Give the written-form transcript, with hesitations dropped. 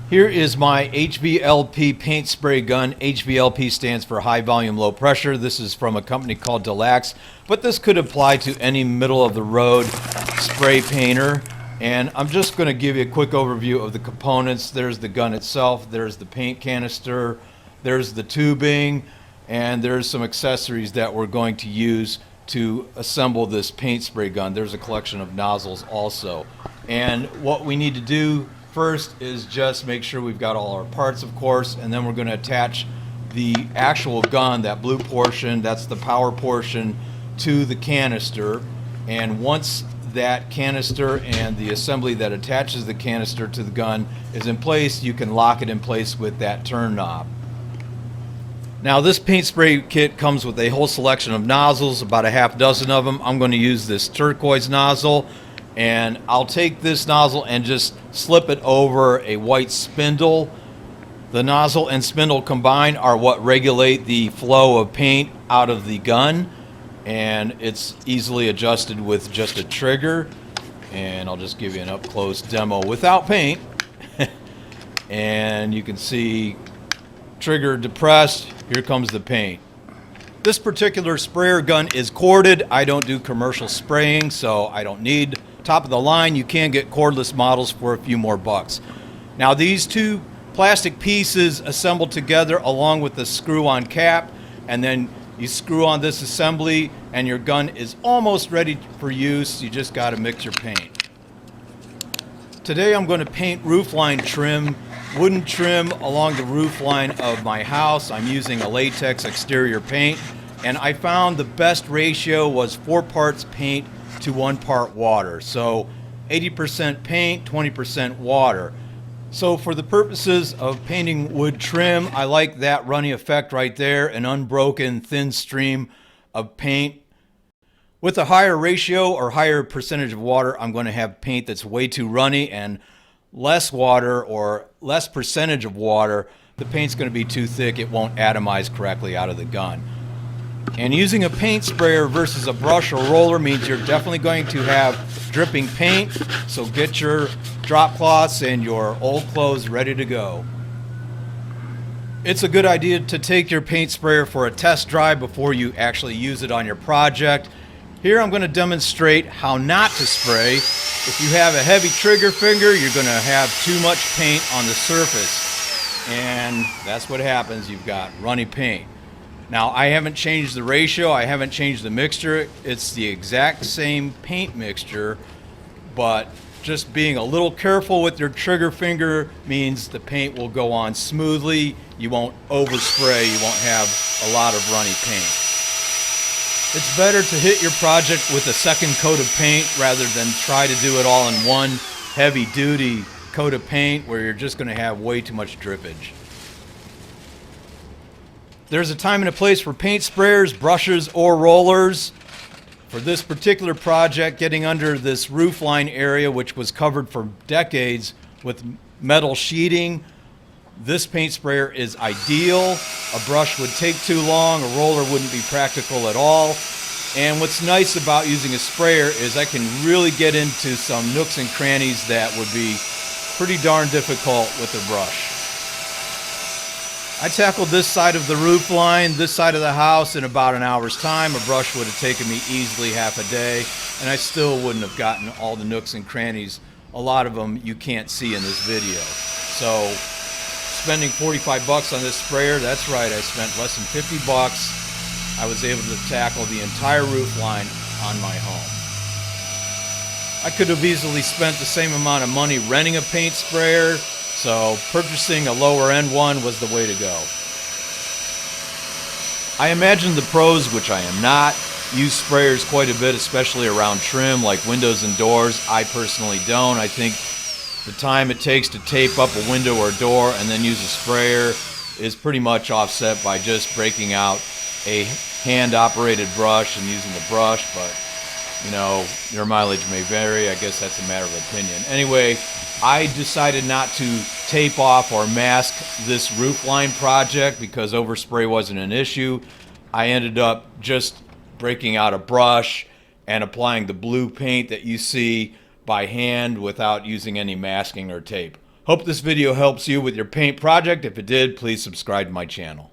Here is my HVLP paint spray gun. HVLP stands for high volume, low pressure. This is from a company called Delax, but this could apply to any middle of the road spray painter. And I'm just going to give you a quick overview of the components. There's the gun itself, there's the paint canister, there's the tubing, and there's some accessories that we're going to use to assemble this paint spray gun. There's a collection of nozzles also. And what we need to do first is just make sure we've got all our parts, of course, and then we're going to attach the actual gun, that blue portion, that's the power portion, to the canister. And once that canister and the assembly that attaches the canister to the gun is in place, you can lock it in place with that turn knob. Now this paint spray kit comes with a whole selection of nozzles, about a half dozen of them. I'm going to use this turquoise nozzle, and I'll take this nozzle and just slip it over a white spindle. The nozzle and spindle combined are what regulate the flow of paint out of the gun, and it's easily adjusted with just a trigger. And I'll just give you an up-close demo without paint. And you can see trigger depressed, here comes the paint. This particular sprayer gun is corded. I don't do commercial spraying, so I don't need top of the line. You can get cordless models for a few more bucks. Now these two plastic pieces assembled together along with the screw-on cap, and then you screw on this assembly and your gun is almost ready for use. You just got to mix your paint. Today I'm going to paint roofline trim, wooden trim along the roof line of my house. I'm using a latex exterior paint, and I found the best ratio was 4 parts paint to 1 part water. So 80% paint, 20% water. So for the purposes of painting wood trim, I like that runny effect right there, an unbroken thin stream of paint. With a higher ratio or higher percentage of water, I'm going to have paint that's way too runny, and less water or less percentage of water, the paint's going to be too thick. It won't atomize correctly out of the gun. And using a paint sprayer versus a brush or roller means you're definitely going to have dripping paint, so get your drop cloths and your old clothes ready to go. It's a good idea to take your paint sprayer for a test drive before you actually use it on your project. Here I'm going to demonstrate how not to spray. If you have a heavy trigger finger, you're going to have too much paint on the surface, and that's what happens. You've got runny paint. Now I haven't changed the ratio, I haven't changed the mixture. It's the exact same paint mixture, but just being a little careful with your trigger finger means the paint will go on smoothly. You won't overspray, you won't have a lot of runny paint. It's better to hit your project with a second coat of paint rather than try to do it all in one heavy duty coat of paint where you're just going to have way too much drippage. There's a time and a place for paint sprayers, brushes, or rollers. For this particular project, getting under this roofline area, which was covered for decades with metal sheeting, this paint sprayer is ideal. A brush would take too long, a roller wouldn't be practical at all. And what's nice about using a sprayer is I can really get into some nooks and crannies that would be pretty darn difficult with a brush. I tackled this side of the roof line, this side of the house, in about an hour's time. A brush would have taken me easily half a day, and I still wouldn't have gotten all the nooks and crannies. A lot of them you can't see in this video. So spending 45 bucks on this sprayer, that's right, I spent less than 50 bucks. I was able to tackle the entire roof line on my home. I could have easily spent the same amount of money renting a paint sprayer, so purchasing a lower end one was the way to go. I imagine the pros, which I am not, use sprayers quite a bit, especially around trim like windows and doors. I personally don't. I think the time it takes to tape up a window or door and then use a sprayer is pretty much offset by just breaking out a hand-operated brush and using the brush, but you know, your mileage may vary. I guess that's a matter of opinion. Anyway, I decided not to tape off or mask this roofline project because overspray wasn't an issue. I ended up just breaking out a brush and applying the blue paint that you see by hand without using any masking or tape. Hope this video helps you with your paint project. If it did, please subscribe to my channel.